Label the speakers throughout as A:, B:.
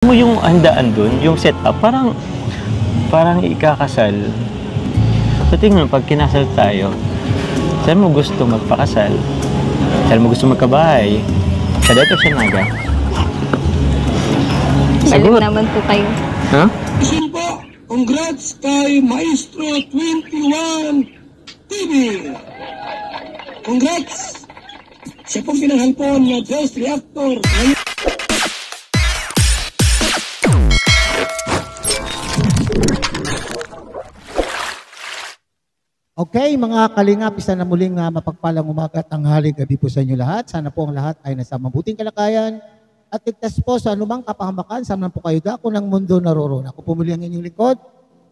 A: Mo yung handaan dun, yung setup, parang ikakasal. So tingnan mo, pag kinasal tayo, saan mo gusto magpakasal? Saan mo gusto magkabahay? Sa dato siya naga?
B: Baliw naman po kayo.
A: Ha?
C: Isin po, congrats kay Maestro 21 TV. Congrats! Siya pong pinanghalpon na Best Reactor.
D: Okay, mga kalingap, isa na muling mapagpalang umaga at tanghali gabi po sa inyo lahat. Sana po ang lahat ay nasa mabuting kalagayan at ligtas po sa anumang kapahamakan. Saan po kayo dako ng mundo naroon. Ako po muli ang inyong lingkod,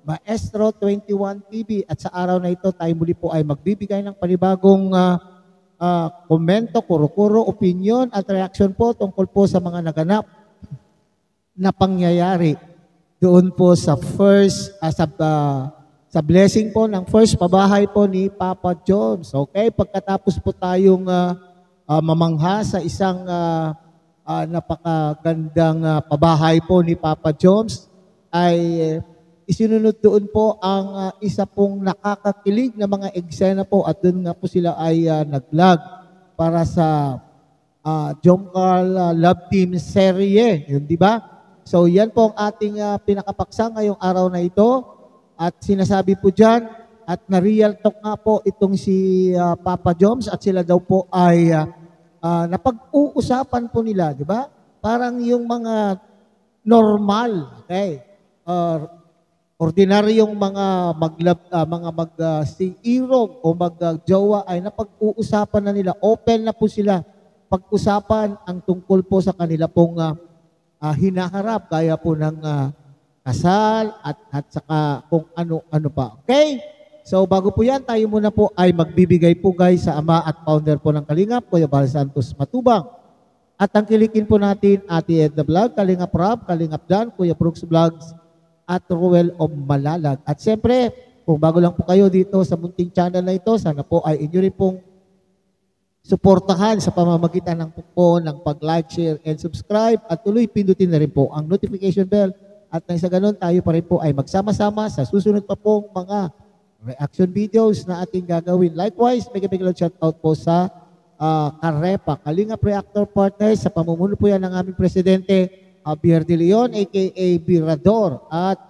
D: Maestro 21 TV. At sa araw na ito, tayo muli po ay magbibigay ng panibagong komento, kuro-kuro, opinion at reaction po tungkol po sa mga naganap na pangyayari doon po sa sa blessing po ng first pabahay po ni Papa Jones. Okay, pagkatapos po tayong mamangha sa isang napakagandang pabahay po ni Papa Jones, ay isinunod doon po ang isa pong nakakakilig na mga eksena po at doon nga po sila ay nag-vlog para sa John Carl Love Team Serie. Yun, di ba? So yan po ang ating pinakapaksa ngayong araw na ito. At sinasabi po dyan, at na-real talk nga po itong si Papa Jones at sila daw po ay napag-uusapan po nila, di ba? Parang yung mga normal, okay? Ordinaryong mga mag-irog o mag-jowa ay napag-uusapan na nila. Open na po sila pag-usapan ang tungkol po sa kanila pong hinaharap, gaya po ng kasal at saka kung ano-ano pa. Okay? So bago po yan, tayo muna po ay magbibigay po guys sa ama at founder po ng Kalingap, Kuya Bal Santos Matubang. At tangkilikin po natin Ate Edna Vlog, Kalingap Rob, Kalingap Dan, Kuya Brooks Vlogs, at Ruel of Malalag. At siyempre, kung bago lang po kayo dito sa munting channel na ito, sana po ay inyo rin pong suportahan sa pamamagitan ng po ng pag-like, share, and subscribe. At tuloy pindutin na rin po ang notification bell. At nang sa ganun, tayo pa rin po ay magsama-sama sa susunod pa pong mga reaction videos na ating gagawin. Likewise, mega shoutout po sa Karepa, Kalingap Reactor Partners, sa pamumuno po yan ng aming presidente, Javier De Leon, a.k.a. Birador. At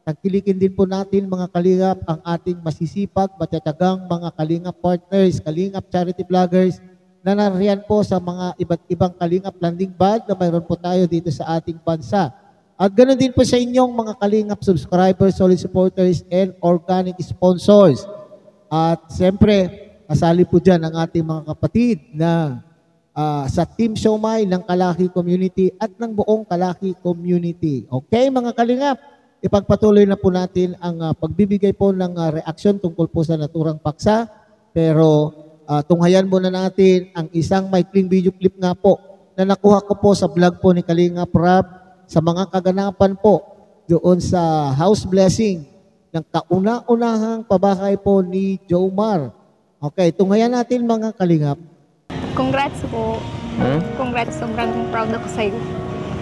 D: tagkilikin din po natin mga Kalingap ang ating masisipag, matatagang mga Kalingap Partners, Kalingap Charity Vloggers, na nariyan po sa mga iba't ibang Kalingap landing pad na mayroon po tayo dito sa ating bansa. At ganoon din po sa inyong mga Kalingap subscribers, solid supporters, and organic sponsors. At siyempre, kasali po dyan ang ating mga kapatid na sa Team Siomay ng Kalaki Community at ng buong Kalaki Community. Okay, mga Kalingap, ipagpatuloy na po natin ang pagbibigay po ng reaksyon tungkol po sa naturang paksa. Pero tunghayan muna natin ang isang maikling video clip nga po na nakuha ko po sa vlog po ni Kalingap Rob sa mga kaganapan po doon sa house blessing ng kauna-unahang pabahay po ni Jomar. Okay, tunghayan natin mga Kalingap.
B: Congrats po. Congrats, sobrang proud ako sa iyo.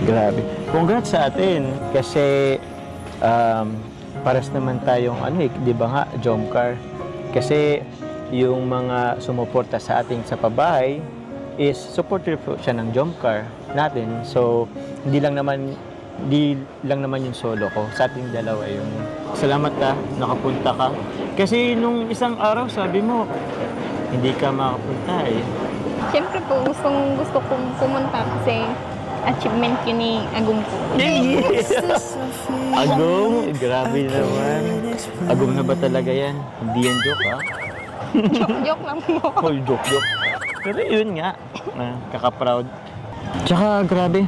A: Grabe. Congrats sa atin kasi paras naman tayong di ba nga, Jomcar? Kasi yung mga sumuporta sa ating sa pabahay is supporter po siya ng Jomcar natin. So, hindi lang naman yung solo ko. Sa ating dalawa yung salamat ka, nakapunta ka. Kasi nung isang araw, sabi mo, hindi ka makapunta eh.
B: Siyempre po, gusto kong pumunta kasi achievement yun ni Agum po.
A: Yes! Agum? Grabe naman. Agum na ba talaga yan? Hindi yan joke, ha?
B: Joke lang po.
A: Oh, joke. Pero yun nga, kaka-proud. Tsaka grabe,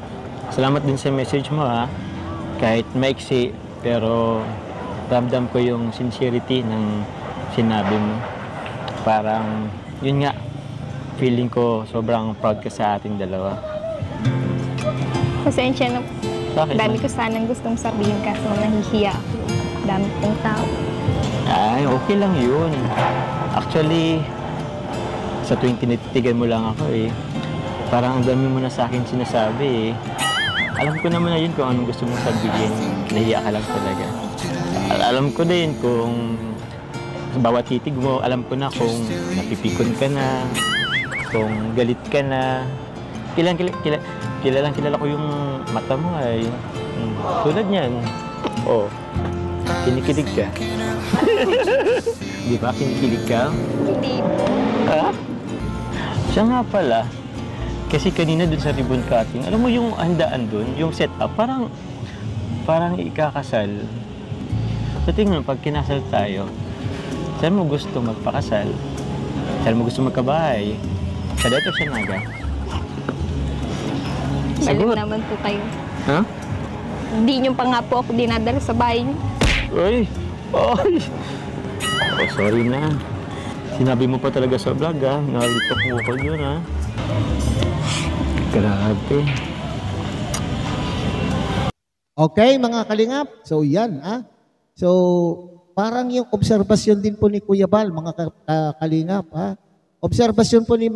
A: salamat din sa message mo ha. Kahit maiksi, pero ramdam ko yung sincerity ng sinabi mo. Parang, yun nga, feeling ko sobrang proud ka sa ating dalawa.
B: Pasensya na. Dami ko sanang gustong sabihin kaso nahihiya ako. Dami pong tao.
A: Ay, okay lang yun. Actually, sa tuwing tinititigan mo lang ako parang ang dami mo na sa akin sinasabi Alam ko naman na yun kung anong gusto mong sabihin. Nahiya ka lang talaga. Alam ko din kung sa bawat titig mo, alam ko na kung napipikon ka na, kung galit ka na. Kilala ko yung mata mo ay tulad niyan. Oh, kinikilig ka. Di ba? Kinikilig ka?
B: Hindi po.
A: Ha? Siya nga pala. Kasi kanina dun sa ribbon cutting, alam mo yung handaan dun, yung setup, parang ikakasal. Sa tingin mo, pag kinasal tayo, saan mo gusto magpakasal? Saan mo gusto magkabahay? Sa dato siya naga?
B: Balik naman po kayo.
A: Ha?
B: Hindi nyo pa nga po ako dinadala sa bahay niyo.
A: Uy! Oy! Oh, sorry na. Sinabi mo pa talaga sa vlog, ha? Nalito ko ako yun, ha? Grabe.
D: Okay, mga kalingap. So, yan, So, parang yung obserbasyon din po ni Kuya Bal, mga kalingap, Obserbasyon po ni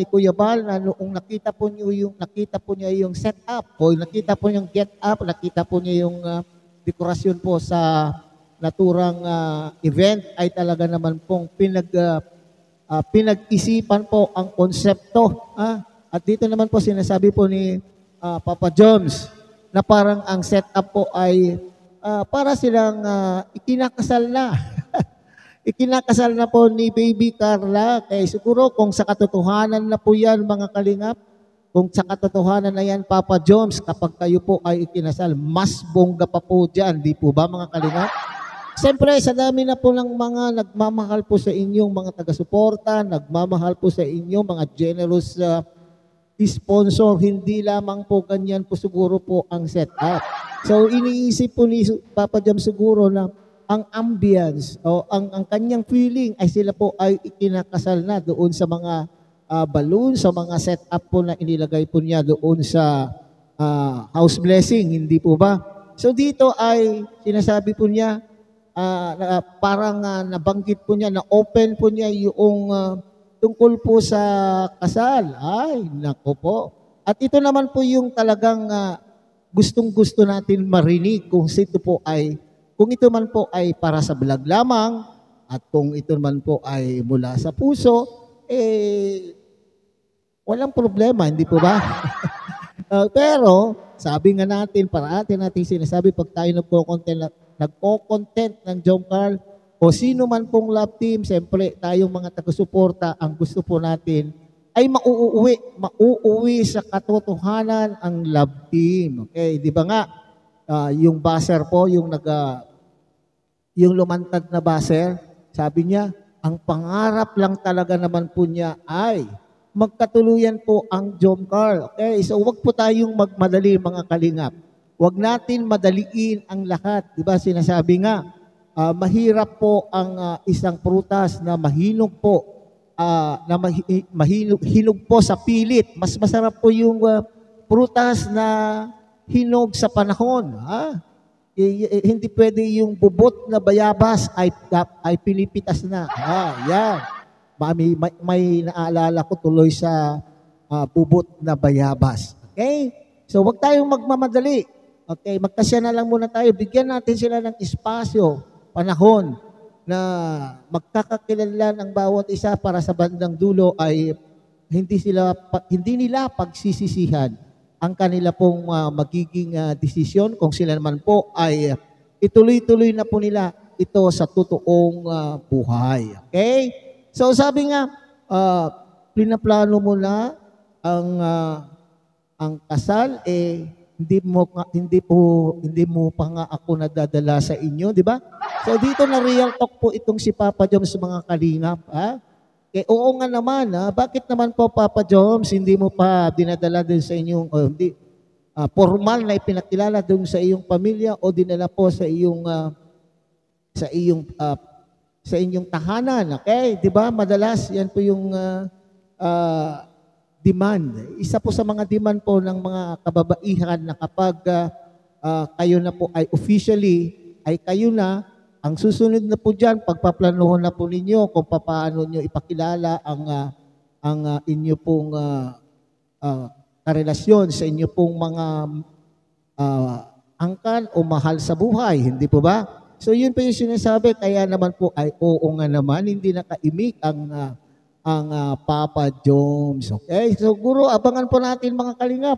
D: Kuya Bal na noong nakita po niya yung setup o nakita po yung get up, nakita po niya yung dekorasyon po sa naturang event ay talaga naman pong pinag-isipan po ang konsepto. At dito naman po sinasabi po ni Papa Joms na parang ang setup po ay para silang ikinakasal na. Ikinakasal na po ni Baby Carla. Kaya siguro kung sa katotohanan na po yan mga kalingap, kung sa katotohanan na yan Papa Joms, kapag kayo po ay ikinasal, mas bongga pa po dyan. Di po ba mga kalingap? Siyempre, sa dami na po ng mga nagmamahal po sa inyong mga taga-suporta, nagmamahal po sa inyong mga generous sponsor, hindi lamang po ganyan po siguro po ang setup. So, iniisip po ni Papa Jam siguro na ang ambience o ang kanyang feeling ay sila po ay ikinakasal na doon sa mga balloon, sa mga setup po na inilagay po niya doon sa house blessing, hindi po ba? So, dito ay sinasabi po niya, parang nabanggit po niya, na open po niya yung tungkol po sa kasal. Ay, nako po. At ito naman po yung talagang gustong-gusto natin marinig kung ito man po ay para sa vlog lamang at kung ito man po ay mula sa puso, walang problema, hindi po ba? Pero, sabi nga natin, parati natin sinasabi pag tayo nagko-content ng Jom Carl, o sino man pong love team, siyempre tayong mga taga-suporta, ang gusto po natin ay mauuwi sa katotohanan ang love team. Okay, di ba nga, yung buzzer po, yung lumantad na buzzer, sabi niya, ang pangarap lang talaga naman po niya ay magkatuluyan po ang Jom Carl. Okay, so wag po tayong magmadali mga kalingap. Wag natin madaliin ang lahat. Di ba sinasabi nga, mahirap po ang isang prutas na mahinog po, hinog po sa pilit. Mas masarap po yung prutas na hinog sa panahon. Hindi pwede yung bubot na bayabas ay pinipitas na. Yan. May naalala ko tuloy sa bubot na bayabas. Okay? So, wag tayong magmamadali. Okay? Magkasya na lang muna tayo. Bigyan natin sila ng espasyo, panahon, na magkakakilala ng bawat isa para sa bandang dulo ay hindi nila pagsisisihan ang kanila pong magiging desisyon kung sila naman po ay ituloy-tuloy na po nila ito sa totoong buhay. Okay? So sabi nga, pinaplano mo na ang kasal, hindi mo pa nga ako nadadala sa inyo, di ba? So dito na real talk po itong si Papa Joms sa mga kalingap, oo nga naman, bakit naman po Papa Joms, hindi mo pa dinadala din sa inyong, formal na ipinakilala dun sa iyong pamilya o dinala po sa inyong tahanan, okay? Di ba? Madalas, yan po yung demand. Isa po sa mga demand po ng mga kababaihan na kapag kayo na po ay officially, ay kayo na, ang susunod na po dyan, pagpaplanuhan na po ninyo kung paano nyo ipakilala ang inyo pong karelasyon sa inyo pong mga angkan o mahal sa buhay, hindi po ba? So yun po yung sinasabi, kaya naman po ay oo nga naman, hindi nakaimik ang Papa Joms. Okay? So guro, abangan po natin mga kalingap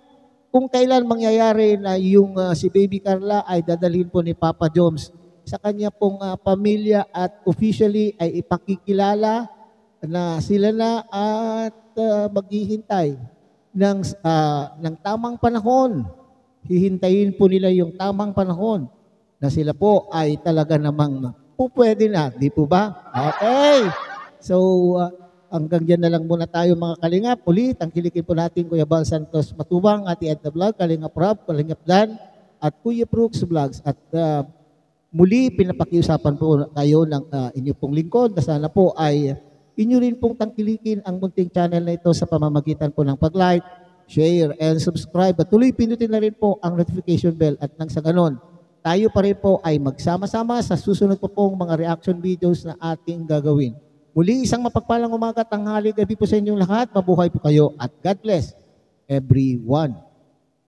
D: kung kailan mangyayari na yung si Baby Carla ay dadalhin po ni Papa Joms sa kanya pong pamilya at officially ay ipakikilala na sila na at maghihintay ng tamang panahon. Hihintayin po nila yung tamang panahon na sila po ay talaga namang pupwede na, di po ba? Okay. So, hanggang dyan na lang muna tayo mga kalingap. Ulit, tangkilikin po natin Kuya Bal Santos Matubang, Ate Edna Vlog, Kalingap Rob, Kalingap Dan, at Kuya Brooks Vlogs. At muli, pinapakiusapan po kayo ng inyo pong lingkod na sana po ay inyo rin pong tangkilikin ang munting channel na ito sa pamamagitan po ng pag-like, share, and subscribe. At tuloy pindutin na rin po ang notification bell at nang sa ganon, tayo pa rin po ay magsama-sama sa susunod po pong mga reaction videos na ating gagawin. Muli, isang mapagpalang umaga, tanghali, gabi po sa inyong lahat. Mabuhay po kayo at God bless everyone.